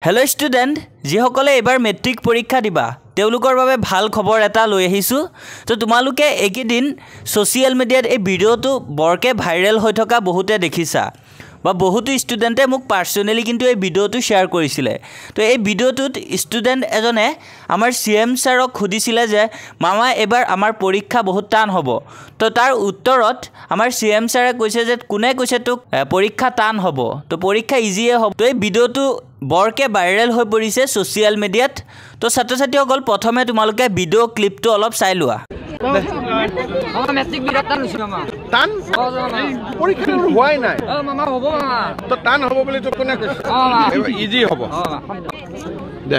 hello' student যিসকলে এবাৰ matric পৰীক্ষা দিবা তেওঁলোকৰ বাবে ভাল খবৰ এটা লৈ আহিছোঁ তো তোমালোকে এইকেইদিন ছ'চিয়েল মিডিয়াত এই ভিডিঅ'টো বৰকে ভাইৰেল হৈ থকা বহুতে দেখিছা বা বহুতো ষ্টুডেণ্টে মোক পাৰ্চনেলি কিন্তু এই ভিডিঅ'টো শ্বেয়াৰ কৰিছিলে তো এই ভিডিঅ'টোত ষ্টুডেণ্ট এজনে আমাৰ CM ছাৰক সুধিছিলে যে মামা এবাৰ আমাৰ পৰীক্ষা বহুত টান হ'ব তো তাৰ উত্তৰত আমাৰ CM ছাৰে কৈছে যে কোনে কৈছে তোক পৰীক্ষা টান হ'ব তো পৰীক্ষা ইজিয়ে হ'ব তো এই ভিডিঅ'টো বৰকে ভাইৰেল হৈ পৰিছে ছ'চিয়েল মিডিয়াত তো ছাত্ৰ ছাত্ৰীসকল প্ৰথমে তোমালোকে ভিডিঅ' ক্লিপটো অলপ চাই লোৱা মামা মেট্ৰিক বিৰাট টান হৈছে মামা টান পৰীক্ষা হোৱাই নাই মামা হ'ব মামা তো টান হ'ব বুলি তো কোনে কৈছে ইজি হ'ব দে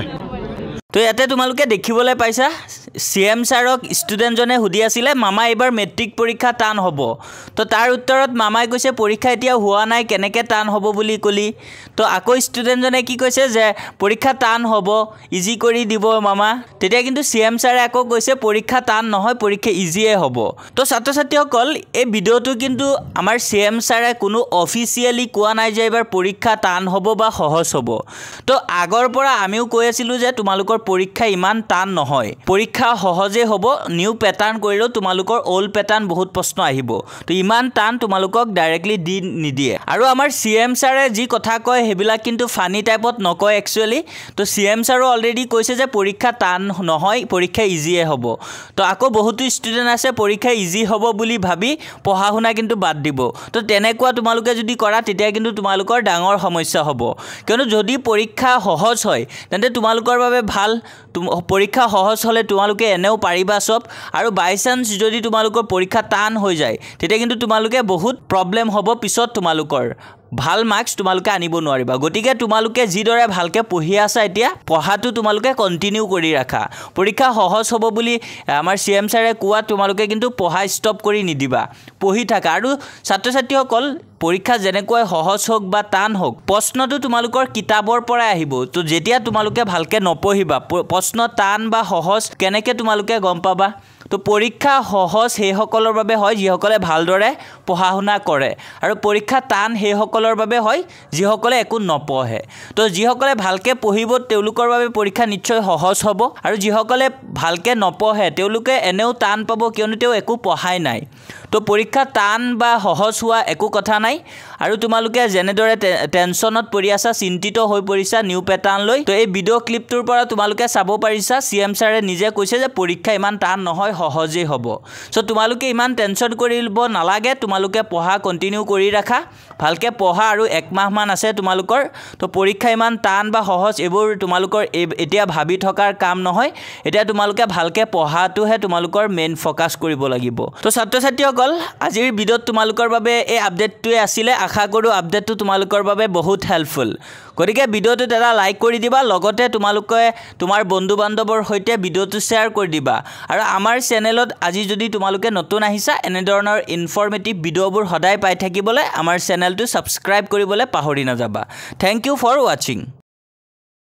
তো ইয়াতে তোমালোকে দেখিবলৈ পাইছা CM ছাৰক ষ্টুডেণ্টজনে সুধি আছিলে মামা এইবাৰ মেট্ৰিক পৰীক্ষা টান হ'ব তো তাৰ উত্তৰত মামাই কৈছে পৰীক্ষা এতিয়া হোৱা নাই কেনেকৈ টান হ'ব বুলি ক'লি তো আকৌ ষ্টুডেণ্টজনে কি কৈছে যে পৰীক্ষা টান হ'ব ইজি কৰি দিব মামা তেতিয়া কিন্তু CM ছাৰে আকৌ কৈছে পৰীক্ষা টান নহয় পৰীক্ষা ইজিয়ে হ'ব তো ছাত্ৰ ছাত্ৰীসকল এই ভিডিঅ'টো কিন্তু আমাৰ CM ছাৰে কোনো অফিচিয়েলি কোৱা নাই যে এইবাৰ পৰীক্ষা টান হ'ব বা সহজ হ'ব তো আগৰ পৰা আমিও কৈ আছিলোঁ যে তোমালোকৰ পৰীক্ষা ইমান টান নহয় পৰীক্ষা সহজে হ'ব নিউ প্যাটাৰ্ন কৰিলেও তোমালোকৰ ওল্ড প্যাটাৰ্ন বহুত প্ৰশ্ন আহিব তো ইমান টান তোমালোকক ডাইৰেক্টলি দি নিদিয়ে আৰু আমাৰ CM ছাৰে যি কথা কয় হেবিলাক কিন্তু ফানি টাইপত নকয় একচুয়ালি তো CM ছাৰো অলৰেডি কৈছে যে পৰীক্ষা টান নহয় পৰীক্ষা ইজিয়ে হ'ব তো আকৌ বহুতো ষ্টুডেণ্ট আছে পৰীক্ষা ইজি হ'ব বুলি ভাবি পঢ়া শুনা কিন্তু বাদ দিব তো তেনেকুৱা তোমালোকে যদি কৰা তেতিয়া কিন্তু তোমালোকৰ ডাঙৰ সমস্যা হ'ব কিয়নো যদি পৰীক্ষা সহজ হয় তেন্তে তোমালোকৰ বাবে ভাল পৰীক্ষা সহজ হলে তোমালোকে এনেও পাৰিবা সব আৰু বাই চান্স যদি তোমালোকৰ পৰীক্ষা টান হৈ যায় তেতিয়া কিন্তু তোমালোকে বহুত প্ৰবলেম হ'ব পিছত তোমালোকৰ ভাল মাৰ্কস তোমালোকে আনিব নোৱাৰিবা গতিকে তোমালোকে যিদৰে ভালকে পঢ়ি আছা এতিয়া পঢ়াটো তোমালোকে কন্টিনিউ কৰি ৰাখা পৰীক্ষা সহজ হ'ব বুলি আমাৰ CM ছাৰে কোৱা তোমালোকে কিন্তু পঢ়া ষ্টপ কৰি নিদিবা পঢ়ি থাকা আৰু ছাত্ৰ ছাত্ৰীসকল পৰীক্ষা যেনেকৈ সহজ হোক বা টান হোক প্ৰশ্নটো তোমালোকৰ কিতাপৰ পৰা আহিব তো যেতিয়া তোমালোকে ভালকে নপঢ়িবা প্ৰশ্ন টান বা সহজ কেনেকৈ তোমালোকে গম পাবা তো পৰীক্ষা সহজ হেসকলৰ বাবে হয় যিসকলে ভালদৰে পঢ়া শুনা কৰে আৰু পৰীক্ষা টান হেসকলৰ বাবে হয় যিসকলে একো নপঢ়ে তো যিসকলে ভালকে পঢ়িব তেওঁলোকৰ বাবে পৰীক্ষা নিশ্চয় সহজ হ'ব আৰু যিসকলে ভালকে নপঢ়ে তেওঁলোকে এনেও টান পাব কিয়নো তেওঁ একো পঢ়াই নাই তো পৰীক্ষা টান বা সহজ হোৱা একো কথা নাই আৰু তোমালোকে যেনেদৰে টেনচনত পৰি আছা চিন্তিত হৈ পৰিছা নিউ প্যাটাৰ্ন লৈ তো এই ভিডিঅ' ক্লিপটোৰ পৰা তোমালোকে চাব পাৰিছা CM ছাৰে নিজে কৈছে যে পৰীক্ষা ইমান টান নহয় সহজেই হ'ব সো তোমালোকে ইমান টেনচন কৰিব নালাগে তোমালোকে পঢ়া কন্টিনিউ কৰি ৰাখা ভালকে পঢ়া আৰু এক মাহ মান আছে তোমালোকৰ তো পৰীক্ষা ইমান টান বা সহজ এবোৰ তোমালোকৰ এতিয়া ভাবি থকাৰ কাম নহয় এতিয়া তোমালোকে ভালকে পঢ়াটোহে তোমালোকৰ মেইন ফোকাস কৰিব লাগিব তো ছাত্ৰ ছাত্ৰীসকল আজিৰ ভিডিঅ'ত তোমালোকৰ বাবে এই আপডেটটোৱে আছিল আশা কৰো আপডেটটো তোমালোকৰ বাবে বহুত হেল্পফুল গতিকে ভিডিঅ'টো এটা লাইক কৰি দিবা লগতে তোমালোকে তোমাৰ বন্ধু বান্ধৱৰ সৈতে ভিডিঅ'টো শ্বেয়াৰ কৰি দিবা আৰু আমাৰ চেনেলত আজি যদি তোমালোকে নতুন আহিছা এনে ধৰণৰ ইনফৰমেটিভ ভিডিঅ'বোৰ সদায় পাই থাকিবলৈ আমাৰ চেনেলটো সাবস্ক্ৰাইব কৰিবলৈ পাহৰি নাযাবা থ্যাংক ইউ ফৰ ওয়াচিং